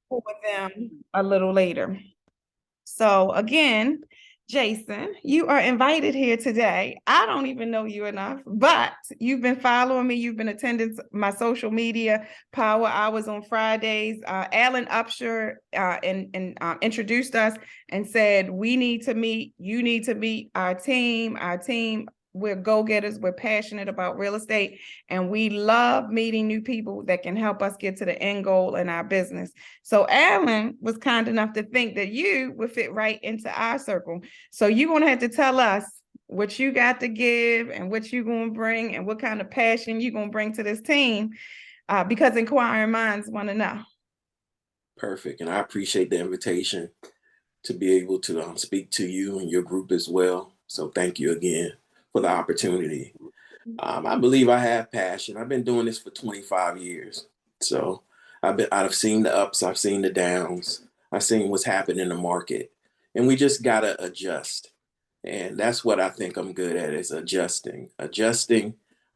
for them a little later. So again, Jason, you are invited here today. I don't even know you enough, but you've been following me. You've been attending my social media power hours on Fridays. Alan Upshur introduced us and said, we need to meet. You need to meet our team. We're go-getters. We're passionate about real estate, and we love meeting new people that can help us get to the end goal in our business. So Alan was kind enough to think that you would fit right into our circle. So you're going to have to tell us what you got to give and what you're going to bring and what kind of passion you're going to bring to this team, because inquiring minds want to know. Perfect. And I appreciate the invitation to be able to speak to you and your group as well. So thank you again for the opportunity. I believe I have passion. I've been doing this for 25 years. So I've seen the ups, I've seen the downs, I've seen what's happened in the market, and we just gotta adjust. And that's what I think I'm good at, is adjusting,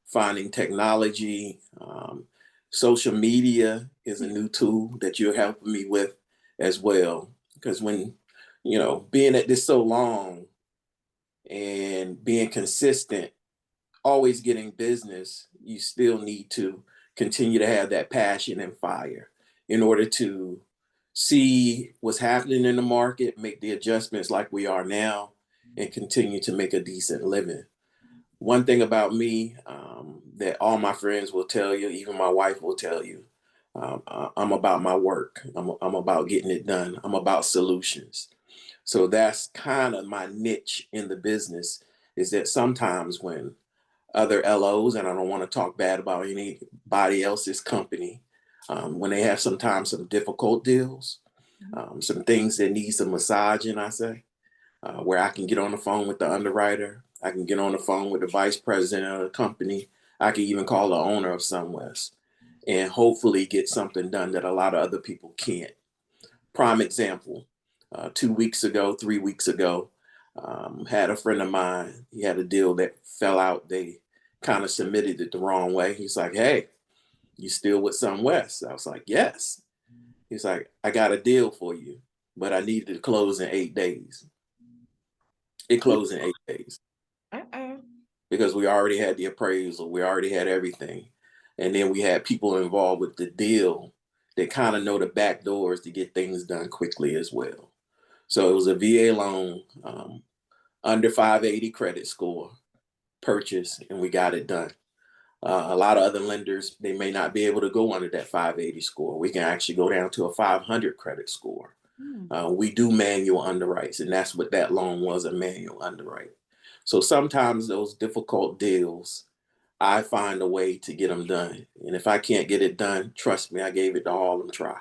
finding technology. Social media is a new tool that you're helping me with as well. Because when, being at this so long and being consistent, always getting business, you still need to continue to have that passion and fire in order to see what's happening in the market, make the adjustments like we are now, and continue to make a decent living. One thing about me, that all my friends will tell you, even my wife will tell you, I'm about my work. I'm about getting it done. I'm about solutions. So that's kind of my niche in the business, is that sometimes when other LOs, and I don't want to talk bad about anybody else's company, when they have sometimes some difficult deals, some things that need some massaging, I say, where I can get on the phone with the underwriter, I can get on the phone with the vice president of the company, I can even call the owner of SunWest and hopefully get something done that a lot of other people can't. Prime example, 2 weeks ago, 3 weeks ago, had a friend of mine, he had a deal that fell out. They kind of submitted it the wrong way. He's like, hey, you still with SunWest? I was like, yes. He's like, I got a deal for you, but I needed to close in 8 days. It closed in 8 days Uh-oh. because we already had the appraisal, we already had everything. And then we had people involved with the deal that kind of know the back doors to get things done quickly as well. So it was a VA loan, under 580 credit score purchase, and we got it done. A lot of other lenders, they may not be able to go under that 580 score. We can actually go down to a 500 credit score. We do manual underwrites, and that's what that loan was, a manual underwrite. So sometimes those difficult deals, I find a way to get them done. And if I can't get it done, trust me, I gave it the Harlem try.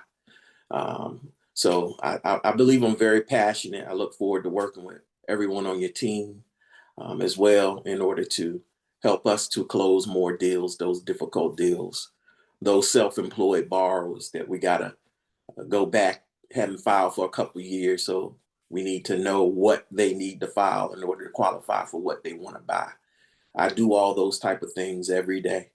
So I believe I'm very passionate. I look forward to working with everyone on your team, as well, in order to help us to close more deals, those difficult deals, those self-employed borrowers that we got to go back, haven't filed for a couple of years. So we need to know what they need to file in order to qualify for what they want to buy. I do all those type of things every day,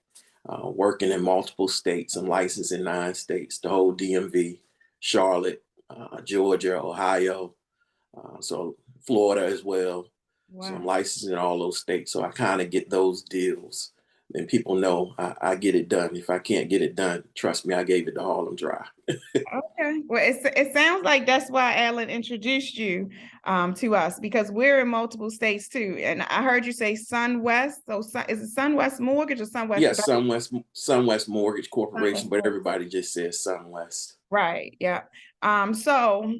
working in multiple states. I'm licensed in 9 states, the whole DMV, Charlotte, Georgia, Ohio, so Florida as well. Wow. So I'm licensed in all those states. So I kind of get those deals. And people know I get it done. If I can't get it done, trust me, I gave it to Harlem Dry. Okay. Well, it sounds like that's why Alan introduced you to us, because we're in multiple states too. And I heard you say SunWest. So is it SunWest Mortgage or SunWest? Yes, SunWest Mortgage Corporation, but everybody just says SunWest. Right. Yeah. So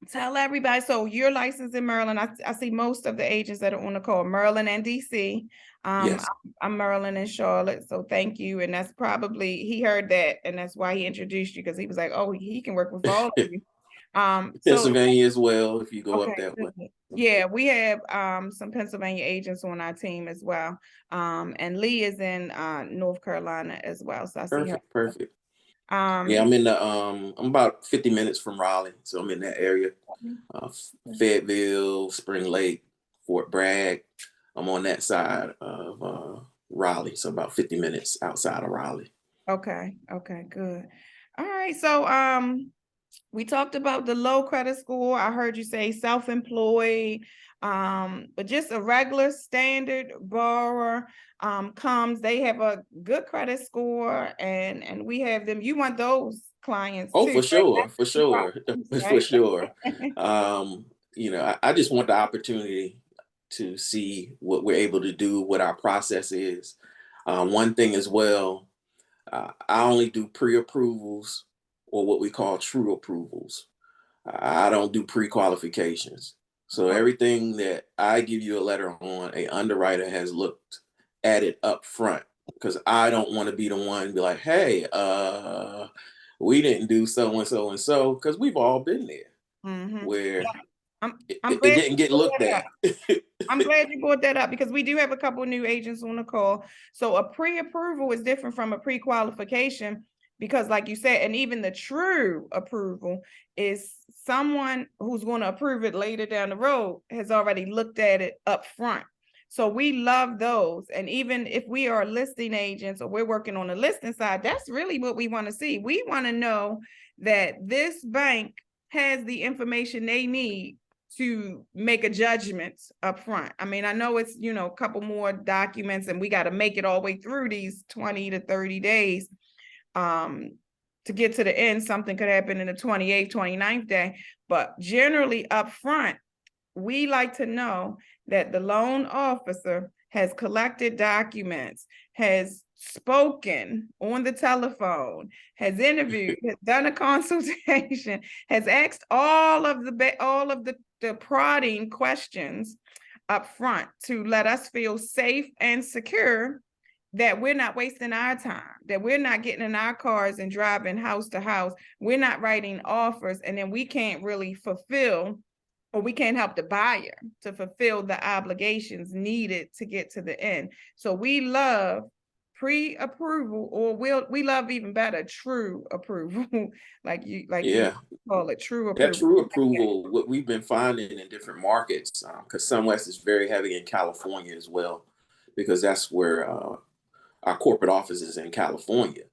tell everybody. So you're licensed in Maryland. I see most of the agents that are on the call, Maryland and DC. Yes. I'm Maryland and Charlotte. So thank you. And that's probably, he heard that, and that's why he introduced you, because he was like, oh, he can work with all of you. Pennsylvania as well, if you go up that way. Yeah, we have some Pennsylvania agents on our team as well. And Lee is in North Carolina as well. So I see her. Perfect. Yeah, I'm about 50 minutes from Raleigh, so I'm in that area. Fayetteville, Spring Lake, Fort Bragg. I'm on that side of Raleigh, so about 50 minutes outside of Raleigh. Okay, good. All right. So we talked about the low credit score. I heard you say self-employed, but just a regular standard borrower comes, they have a good credit score and we have them. You want those clients Oh, too, for sure, for sure, for right? sure. You know, I just want the opportunity to see what we're able to do, what our process is. One thing as well, I only do pre-approvals or what we call true approvals. I don't do pre-qualifications. So everything that I give you a letter on, a underwriter has looked at it up front, because I don't want to be the one to be like, hey, we didn't do so and so and so, because we've all been there where I'm it, I'm it glad didn't you get brought looked that up. at. I'm glad you brought that up because we do have a couple of new agents on the call. So a pre-approval is different from a pre-qualification because, like you said, and even the true approval is someone who's going to approve it later down the road has already looked at it up front. So we love those. And even if we are listing agents or we're working on the listing side, that's really what we want to see. We want to know that this bank has the information they need to make a judgment up front. I mean, I know it's, you know, a couple more documents and we got to make it all the way through these 20 to 30 days to get to the end. Something could happen in the 28th, 29th day, but generally up front, we like to know that the loan officer has collected documents, has spoken on the telephone, has interviewed, has done a consultation, has asked all of the prodding questions up front to let us feel safe and secure that we're not wasting our time, that we're not getting in our cars and driving house to house. We're not writing offers, and then we can't really fulfill, or we can't help the buyer to fulfill the obligations needed to get to the end. So we love pre-approval, or we love even better true approval, like you Yeah, call it true that approval. true approval, what we've been finding in different markets, because SunWest is very heavy in California as well, because that's where our corporate office is in California.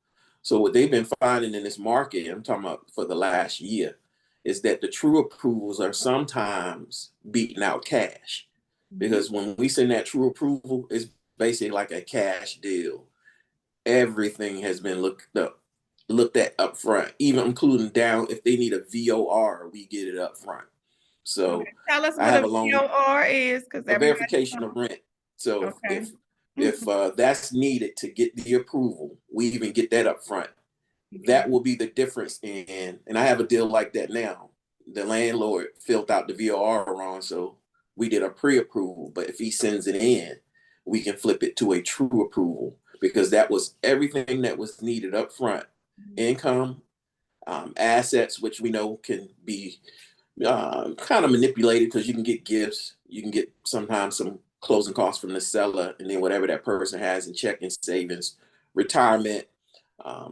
So what they've been finding in this market, I'm talking about for the last year, is that the true approvals are sometimes beating out cash. Because when we send that true approval, it's basically like a cash deal. Everything has been looked at up front, even including down if they need a VOR, we get it up front. So Okay. Tell us I what have a a loan, VOR is, because a everybody verification of knows. rent. So Okay. if that's needed to get the approval, we even get that up front. Okay. That will be the difference in, and I have a deal like that now. The landlord filled out the VOR wrong, so we did a pre-approval, but if he sends it in, we can flip it to a true approval, because that was everything that was needed up front. Income, assets, which we know can be kind of manipulated, because you can get gifts, you can get sometimes some closing costs from the seller, and then whatever that person has in checking, savings, retirement,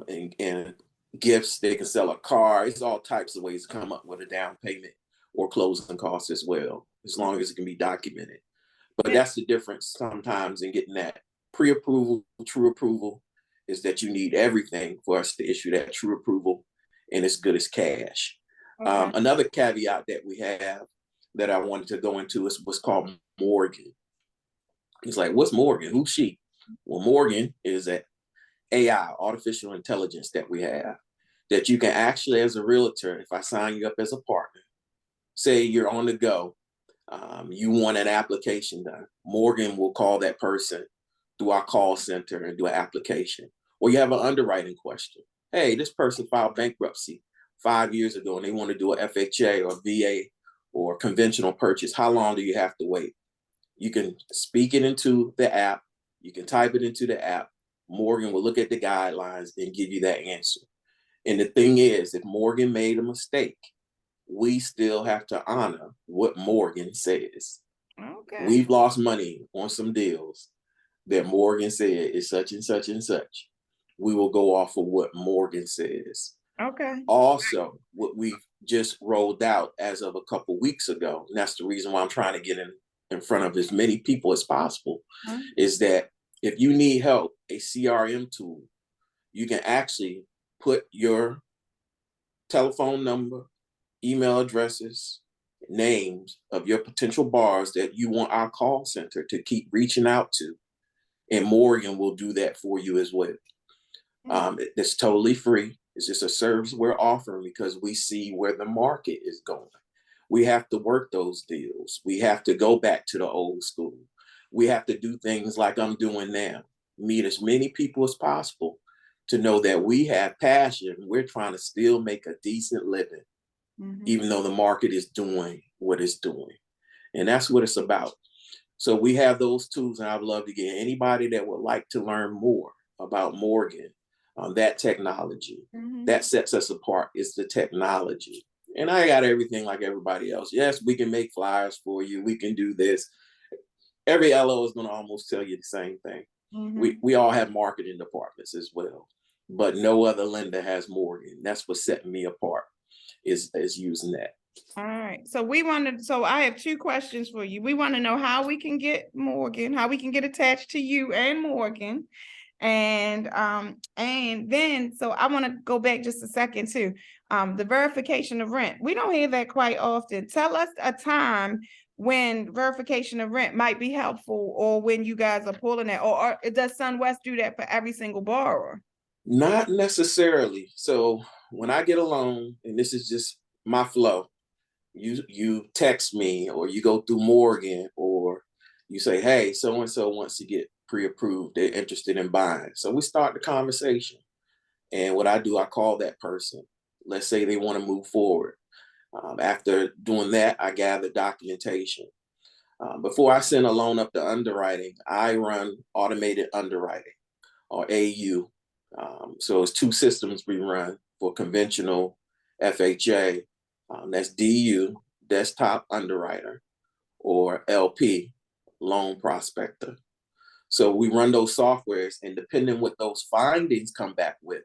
and gifts. They can sell a car. It's all types of ways to come up with a down payment or closing costs as well, as long as it can be documented. But that's the difference sometimes in getting that pre-approval, true approval, is that you need everything for us to issue that true approval, and as good as cash. Okay. Another caveat that we have that I wanted to go into is what's called Morgan. He's like, what's Morgan? Who's she? Well, Morgan is an AI, artificial intelligence, that we have, that you can actually, as a realtor, if I sign you up as a partner, say you're on the go, you want an application done, Morgan will call that person through our call center and do an application. Or you have an underwriting question. Hey, this person filed bankruptcy 5 years ago and they want to do a FHA or VA or conventional purchase. How long do you have to wait? You can speak it into the app. You can type it into the app. Morgan will look at the guidelines and give you that answer. And the thing is, if Morgan made a mistake, we still have to honor what Morgan says. Okay. We've lost money on some deals that Morgan said is such and such and such. We will go off of what Morgan says. Okay. Also, what we just rolled out as of a couple weeks ago, and that's the reason why I'm trying to get in front of as many people as possible, is that if you need help, a CRM tool, you can actually put your telephone number, email addresses, names of your potential borrowers that you want our call center to keep reaching out to. And Morgan will do that for you as well. It's totally free. It's just a service we're offering because we see where the market is going. We have to work those deals. We have to go back to the old school. We have to do things like I'm doing now, meet as many people as possible to know that we have passion. We're trying to still make a decent living, even though the market is doing what it's doing. And that's what it's about. So we have those tools, and I'd love to get anybody that would like to learn more about Morgan, that technology. That sets us apart is the technology. And I got everything like everybody else. Yes, we can make flyers for you. We can do this. Every LO is going to almost tell you the same thing. We all have marketing departments as well, but no other lender has Morgan. That's what set me apart is using that. All right. So I have two questions for you. We want to know how we can get Morgan, how we can get attached to you and Morgan. And then so I want to go back just a second to the verification of rent. We don't hear that quite often. Tell us a time when verification of rent might be helpful, or when you guys are pulling that, or does SunWest do that for every single borrower? Not necessarily. So when I get a loan, and this is just my flow, you text me or you go through Morgan, or you say, hey, so-and-so wants to get pre-approved. They're interested in buying. So we start the conversation. And what I do, I call that person. Let's say they want to move forward. After doing that, I gather documentation. Before I send a loan up to underwriting, I run automated underwriting, or AU. So it's two systems we run for conventional FHA. That's DU, desktop underwriter, or LP, loan prospector. So we run those softwares, and depending what those findings come back with,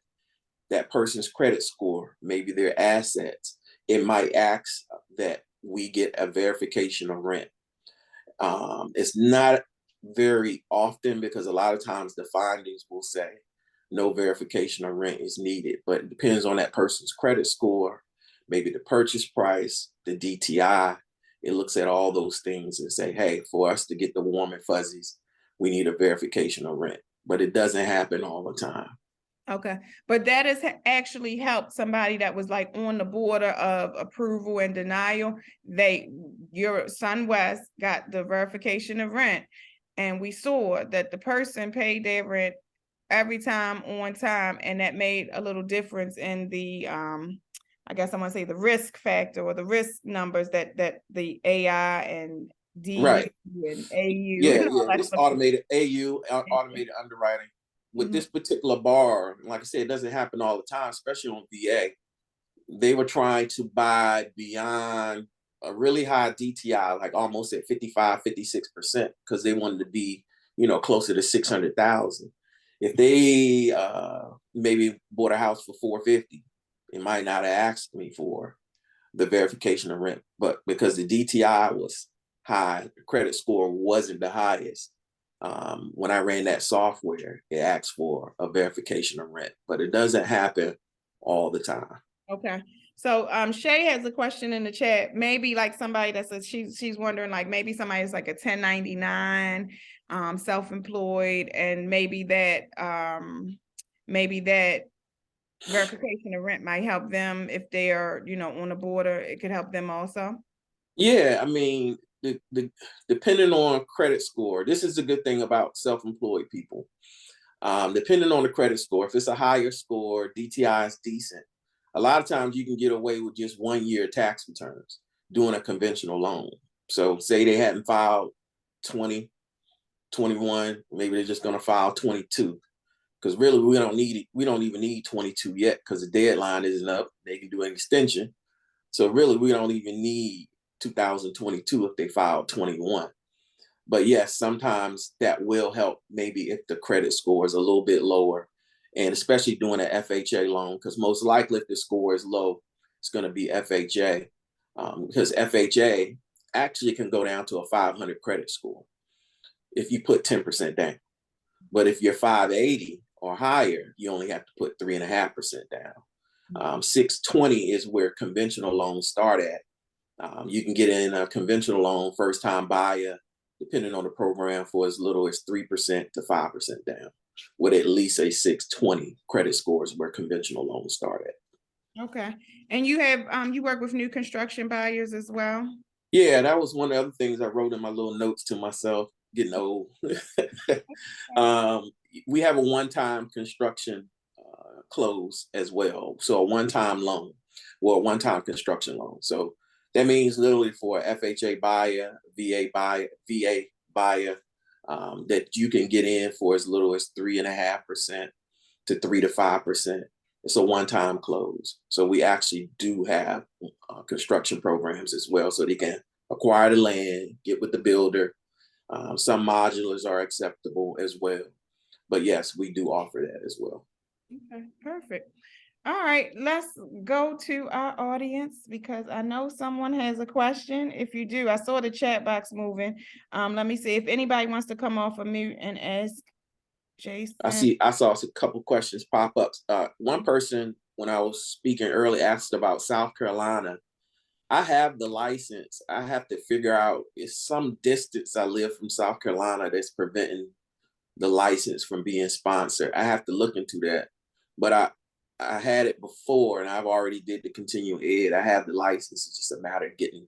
that person's credit score, maybe their assets, it might ask that we get a verification of rent. It's not very often, because a lot of times the findings will say no verification of rent is needed, but it depends on that person's credit score, maybe the purchase price, the DTI. It looks at all those things and say, hey, for us to get the warm and fuzzies, we need a verification of rent. But it doesn't happen all the time. Okay, but that has actually helped somebody that was like on the border of approval and denial. Your SunWest got the verification of rent, and we saw that the person paid their rent every time on time, and that made a little difference in the I guess I'm gonna say the risk factor, or the risk numbers that the AI and DU Right. and AU. Yeah, And all that it's stuff. automated AU, automated underwriting. With this particular bar, like I said, it doesn't happen all the time, especially on VA. They were trying to buy beyond a really high DTI, like almost at 55, 56%, because they wanted to be, closer to 600,000. If they maybe bought a house for 450, it might not have asked me for the verification of rent, but because the DTI was high, the credit score wasn't the highest. When I ran that software, it asked for a verification of rent, but it doesn't happen all the time. Okay. So Shay has a question in the chat. Maybe like somebody that says she's wondering, like maybe somebody is like a 1099, self-employed, and maybe that verification of rent might help them if they are, on the border. It could help them also. Yeah, I mean, depending on credit score, this is a good thing about self-employed people. Depending on the credit score, if it's a higher score, DTI is decent. A lot of times you can get away with just 1 year tax returns doing a conventional loan. So say they hadn't filed 20, 21, maybe they're just going to file 22. Because really we don't even need 22 yet, because the deadline isn't up. They can do an extension. So really we don't even need 2022 if they filed 21. But yes, sometimes that will help, maybe if the credit score is a little bit lower, and especially doing an FHA loan, because most likely if the score is low, it's going to be FHA, because FHA actually can go down to a 500 credit score if you put 10% down. But if you're 580 or higher, you only have to put 3.5% down. 620 is where conventional loans start at. You can get in a conventional loan, first time buyer, depending on the program, for as little as 3% to 5% down, with at least a 620 credit scores where conventional loans start at. Okay. And you have you work with new construction buyers as well? Yeah, that was one of the other things I wrote in my little notes to myself, getting old. We have a one-time construction close as well. So a one-time loan, or a one-time construction loan. So that means literally for a FHA buyer, VA buyer, that you can get in for as little as 3.5% to 3 to 5%. It's a one-time close. So we actually do have construction programs as well, so they can acquire the land, get with the builder. Some modulars are acceptable as well. But yes, we do offer that as well. Okay, perfect. All right, let's go to our audience because I know someone has a question. If you do, I saw the chat box moving. Let me see if anybody wants to come off of mute and ask Jason. I saw a couple questions pop up. One person, when I was speaking earlier, asked about South Carolina. I have the license. I have to figure out, it's some distance I live from South Carolina that's preventing the license from being sponsored. I have to look into that. But I had it before, and I've already did the continuing ed. I have the license. It's just a matter of getting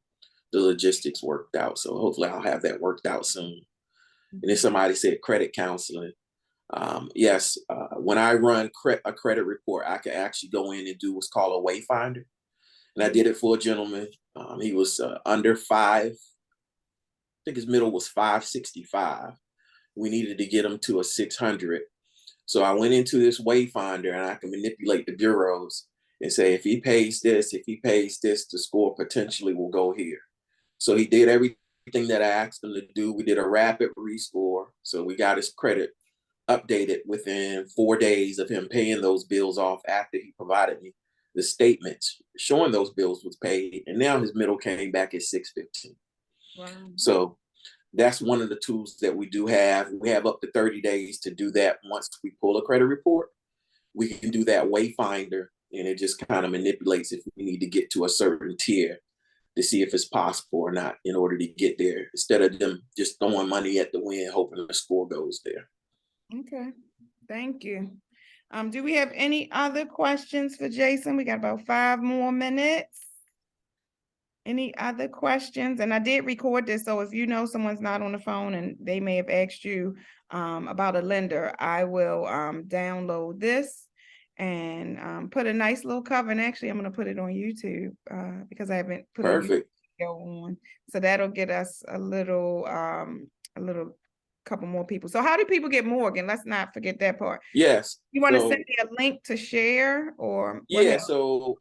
the logistics worked out. So hopefully I'll have that worked out soon. And then somebody said credit counseling. Yes, when I run a credit report, I can actually go in and do what's called a wayfinder. And I did it for a gentleman. He was under 5. I think his middle was 565. We needed to get him to a 600. So I went into this wayfinder, and I can manipulate the bureaus and say, if he pays this, the score potentially will go here. So he did everything that I asked him to do. We did a rapid rescore. So we got his credit updated within 4 days of him paying those bills off after he provided me the statements showing those bills was paid. And now his middle came back at 615. Wow. So that's one of the tools that we do have. We have up to 30 days to do that. Once we pull a credit report, we can do that wayfinder, and it just kind of manipulates if we need to get to a certain tier to see if it's possible or not in order to get there, instead of them just throwing money at the wind, hoping the score goes there. Okay, thank you. Do we have any other questions for Jason? We got about 5 more minutes. Any other questions? And I did record this, so if you know someone's not on the phone and they may have asked you about a lender, I will download this and put a nice little cover. And actually, I'm going to put it on YouTube because I haven't put a YouTube video on. So that'll get us a little couple more people. So how do people get Morgan? Let's not forget that part. Yes. You want to send me a link to share or what? Yeah, so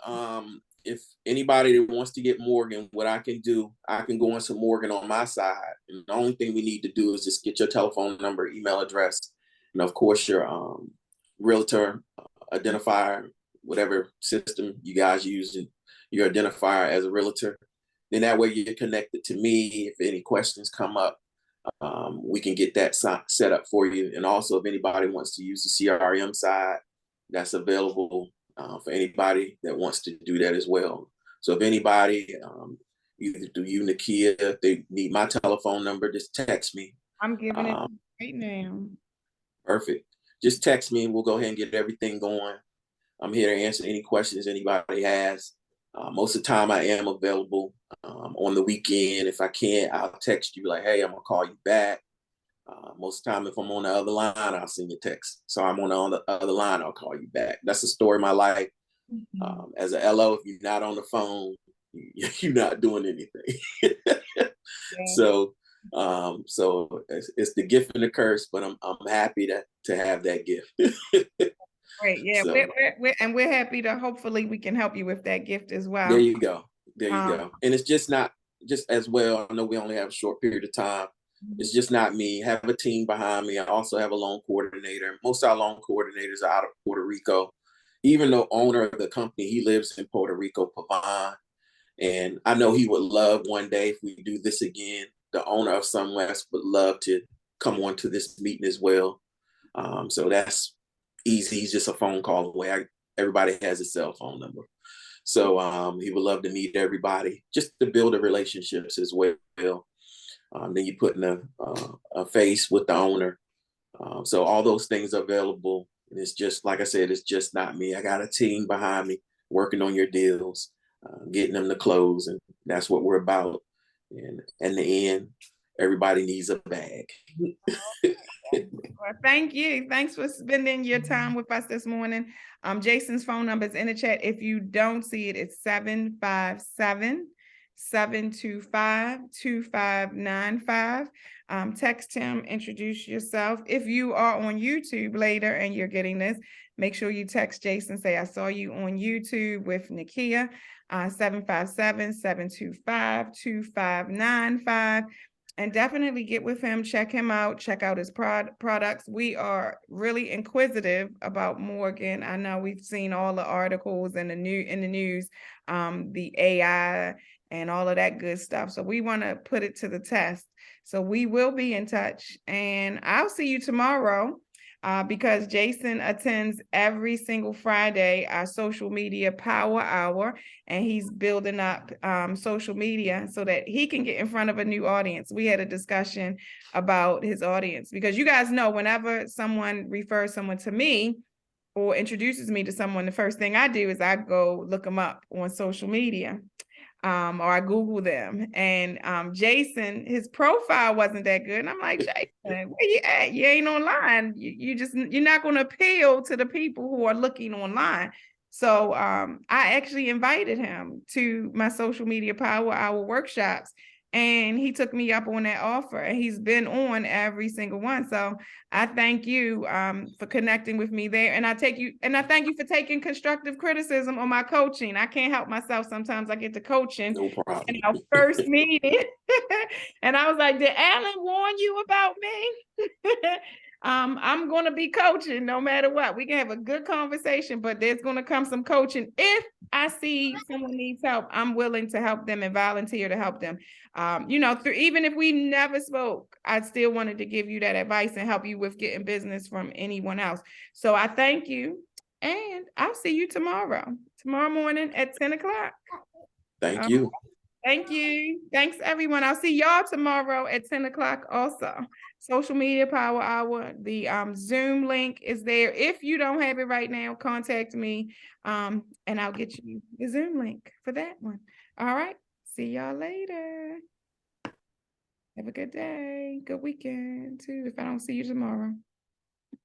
if anybody that wants to get Morgan, what I can do, I can go into Morgan on my side. And the only thing we need to do is just get your telephone number, email address, and of course your realtor identifier, whatever system you guys use, your identifier as a realtor. Then that way you're connected to me. If any questions come up, we can get that set up for you. And also, if anybody wants to use the CRM side, that's available for anybody that wants to do that as well. So if anybody, either do you, Nakia, if they need my telephone number, just text me. I'm giving it right now. Perfect. Just text me and we'll go ahead and get everything going. I'm here to answer any questions anybody has. Most of the time I am available on the weekend. If I can't, I'll text you like, hey, I'm gonna call you back. Most of the time, if I'm on the other line, I'll send you a text. So I'm on the other line, I'll call you back. That's the story of my life. As a LO, if you're not on the phone, you're not doing anything. So it's the gift and the curse, but I'm happy to have that gift. Great, yeah, so, we're happy to, hopefully we can help you with that gift as well. There you go. And it's just not just as well. I know we only have a short period of time. It's just not me. I have a team behind me. I also have a loan coordinator. Most of our loan coordinators are out of Puerto Rico. Even the owner of the company, he lives in Puerto Rico, Pavan. And I know he would love one day, if we do this again, the owner of SunWest would love to come on to this meeting as well. So that's easy. He's just a phone call away. everybody has a cell phone number. So he would love to meet everybody, just to build the relationships as well. Then you put in a face with the owner. So all those things are available. And it's just, like I said, it's just not me. I got a team behind me working on your deals, getting them to close. And that's what we're about. And in the end, everybody needs a bag. Well, thank you. Thanks for spending your time with us this morning. Jason's phone number is in the chat. If you don't see it, it's 757-725-2595. Text him, introduce yourself. If you are on YouTube later and you're getting this, make sure you text Jason, say, I saw you on YouTube with Nakia, 757-725-2595. And definitely get with him, check him out, check out his products. We are really inquisitive about Morgan. I know we've seen all the articles in the news, the AI and all of that good stuff. So we want to put it to the test. So we will be in touch, and I'll see you tomorrow. Because Jason attends every single Friday our social media power hour, and he's building up social media so that he can get in front of a new audience. We had a discussion about his audience, because you guys know whenever someone refers someone to me or introduces me to someone, the first thing I do is I go look them up on social media. Or I Google them, and Jason, his profile wasn't that good. And I'm like, Jason, where you at? You ain't online. You're not going to appeal to the people who are looking online. So I actually invited him to my social media power hour workshops, and he took me up on that offer, and he's been on every single one. So I thank you for connecting with me there. And I thank you for taking constructive criticism on my coaching. I can't help myself. Sometimes I get to coaching. No problem. In our first meeting. And I was like, did Alan warn you about me? I'm going to be coaching no matter what. We can have a good conversation, but there's going to come some coaching. If I see someone needs help, I'm willing to help them and volunteer to help them. Even if we never spoke, I still wanted to give you that advice and help you with getting business from anyone else. So I thank you, and I'll see you tomorrow morning at 10 o'clock. Thank you. Thank you. Thanks, everyone. I'll see y'all tomorrow at 10 o'clock also. Social Media Power Hour. The Zoom link is there. If you don't have it right now, contact me, and I'll get you the Zoom link for that one. All right. See y'all later. Have a good day. Good weekend, too, if I don't see you tomorrow.